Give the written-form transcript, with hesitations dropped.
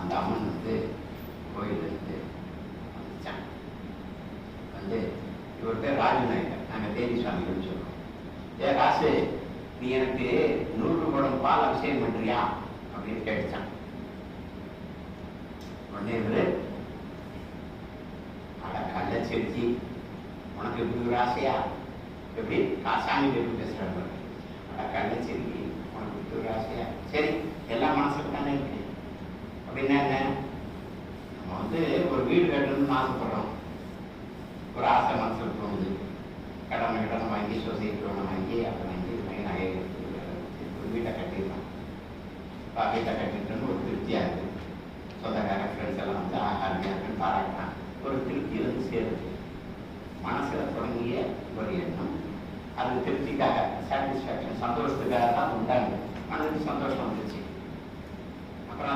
அந்த அம்மன் வந்து கோயிலிருந்து வந்துச்சான். வந்து இவர் பேர் ராஜநாயகர், நாங்கள் தேவி சுவாமிகள்னு சொல்லுவோம். ராசு, நீ எனக்கு 100 குடம் பால் அபிஷேகம் பண்றியா அப்படின்னு கேட்டுச்சான். உடனே இவரு, அட கல்ல செலுத்தி உனக்கு இப்படி ஒரு ஆசையா, எப்படி காசாமி எப்படி பேசுறாங்க, அட கல்ல செலுத்தி உனக்கு இப்படி ஒரு ஆசையா, சரி எல்லாம் மனசுல தானே இருக்கு. அப்படின்னா என்ன, நம்ம வந்து ஒரு வீடு கட்டணும்னு ஆசைப்படுறோம், ஒரு ஆசை மனசுல தோணுது, கடனை வாங்கி சொசைட்டி லோனை வாங்கி அதை வாங்கி இது வாங்கி நகை ஒரு வீட்டை கட்டிடலாம். வீட்டை கட்டிட்டோன்னு ஒரு திருப்தியாக இருக்குது, சொந்தக்கார ஃப்ரெண்ட்ஸ் எல்லாம் வந்து ஆகாரமையாக இருக்குன்னு பாராட்டினான், ஒரு திருப்தி வந்து சேருது. மனசில் தொடங்கிய ஒரு எண்ணம் அது திருப்திக்காக, சாட்டிஸ்ஃபேக்ஷன், சந்தோஷத்துக்காக தான் உண்டாங்க. மனதுக்கு சந்தோஷம் வந்துச்சு. அப்புறம்